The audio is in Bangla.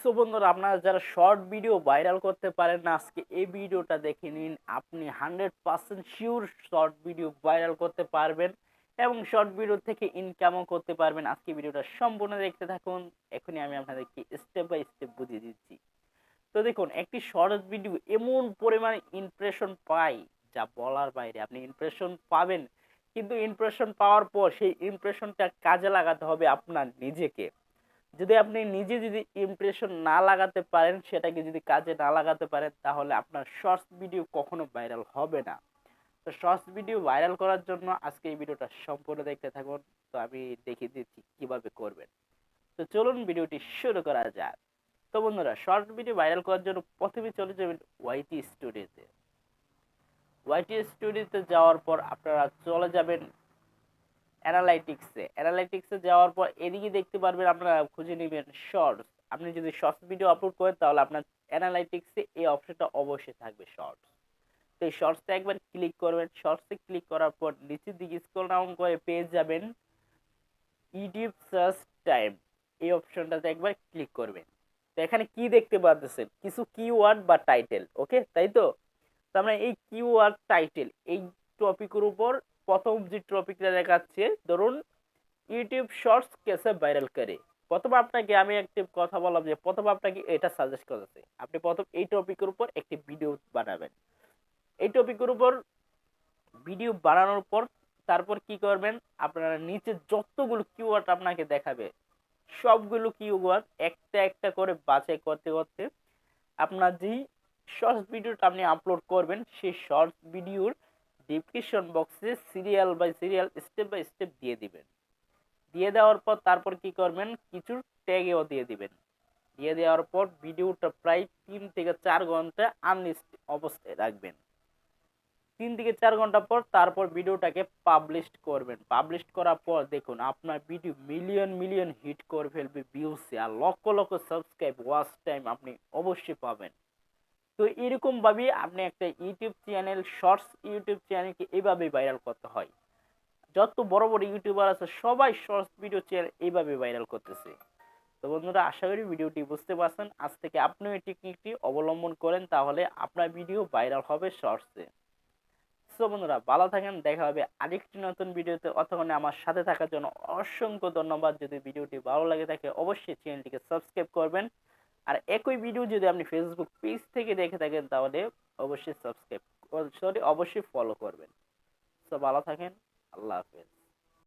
সো বন্ধুরা, আপনারা যারা শর্ট ভিডিও ভাইরাল করতে পারেন না, আজকে এই ভিডিওটা দেখে নিন। আপনি 100% শিওর শর্ট ভিডিও ভাইরাল করতে পারবেন এবং শর্ট ভিডিও থেকে ইনকামও করতে পারবেন। আজকে ভিডিওটা সম্পূর্ণ দেখতে থাকুন। এখনই আমি আপনাদেরকে স্টেপ বাই স্টেপ বুঝিয়ে দিচ্ছি। তো দেখুন, একটি শর্ট ভিডিও এমন পরিমাণে ইমপ্রেশন পায় যা বলার বাইরে। আপনি ইমপ্রেশন পাবেন, কিন্তু ইমপ্রেশন পাওয়ার পর সেই ইমপ্রেশনটা কাজে লাগাতে হবে আপনার নিজেকে। যদি আপনি নিজে যদি ইমপ্রেশন না লাগাতে পারেন, সেটাকে যদি কাজে না লাগাতে পারেন, তাহলে আপনার শর্টস ভিডিও কখনো ভাইরাল হবে না। তো শর্টস ভিডিও ভাইরাল করার জন্য আজকে এই ভিডিওটা সম্পূর্ণ দেখতে থাকুন। তো আমি দেখিয়ে দিচ্ছি কিভাবে করবেন। তো চলুন ভিডিওটি শুরু করা যাক। তো বন্ধুরা, শর্ট ভিডিও ভাইরাল করার জন্য প্রথমে চলে যাবেন ওয়াইটি স্টুডিওতে। ওয়াইটি স্টুডিওতে যাওয়ার পর আপনারা চলে যাবেন অ্যানালাইটিক্সে যাওয়ার পর এদিকে দেখতে পারবেন, আপনারা খুঁজে নেবেন শর্টস। আপনি যদি শর্টস ভিডিও আপলোড করেন, তাহলে আপনার অ্যানালাইটিক্সে এই অপশনটা অবশ্যই থাকবে, শর্টস। তো এই শর্টসে একবার ক্লিক করবেন। শর্টসে ক্লিক করার পর নিচের দিকে স্ক্রল ডাউন করে পেয়ে যাবেন ইউটিউব সার্চ টাইম। এই অপশনটাতে একবার ক্লিক করবেন। তো এখানে কি দেখতে পাচ্ছেন? কিছু কিওয়ার্ড বা টাইটেল, ওকে, তাই তো? তো আমরা এই কিওয়ার্ড টাইটেল এই টপিকের উপর প্রথম যে টপিকটা দেখাচ্ছে, ধরুন ইউটিউব শর্টস কেসে ভাইরাল করে। প্রথমে আপনাকে আমি একটি কথা বললাম যে প্রথমে আপনাকে এটা সাজেস্ট করেছে, আপনি প্রথম এই টপিকের উপর একটি ভিডিও বানাবেন। এই টপিকের উপর ভিডিও বানানোর পর তারপর কি করবেন, আপনারা নিচে যতগুলো কিওয়ার্ড আপনাকে দেখাবে, সবগুলো কিওয়ার্ড একটা একটা করে বাছাই করতে করতে আপনার যেই শর্টস ভিডিওটা আপনি আপলোড করবেন, সেই শর্টস ভিডিওর ডিসক্রিপশন বক্সে serial by serial step by step দিয়ে দিবেন। দিয়ে দেওয়ার পর তারপর কি করবেন, কিছু ট্যাগও দিয়ে দিবেন। দিয়ে দেওয়ার পর ভিডিওটা প্রায় 3 থেকে 4 ঘন্টা আনলিস্ট অবস্থায় রাখবেন। 3 থেকে 4 ঘন্টা পর তারপর ভিডিওটাকে পাবলিশ করবেন। পাবলিশ করার পর দেখুন, আপনার ভিডিও মিলিয়ন মিলিয়ন হিট করে ফেলবে ভিউসে, আর lakh lakh subscribe, watch time আপনি অবশ্যই পাবেন। তো এরকম ভাবে আপনি একটা ইউটিউব চ্যানেল, শর্টস ইউটিউব চ্যানেলকে এইভাবে ভাইরাল করতে হয়। যত বড় বড় ইউটিউবার আছে সবাই শর্টস ভিডিও চ্যানেল এইভাবে ভাইরাল করতেছে। তো বন্ধুরা, আশা করি ভিডিওটি বুঝতে পারছেন। আজ থেকে আপনিও এই টেকনিকটি অবলম্বন করেন, তাহলে আপনার ভিডিও ভাইরাল হবে শর্টসে। সো বন্ধুরা, ভালো থাকেন। দেখা হবে আরেকটি নতুন ভিডিওতে। অতক্ষণে আমার সাথে থাকার জন্য অসংখ্য ধন্যবাদ। যদি ভিডিওটি ভালো লাগে থাকে, অবশ্যই চ্যানেলটিকে সাবস্ক্রাইব করবেন। আর একই ভিডিও যদি আপনি ফেসবুক পেজ থেকে দেখে থাকেন, তাহলে অবশ্যই অবশ্যই ফলো করবেন। সো ভালো থাকেন। আল্লাহ হাফেজ।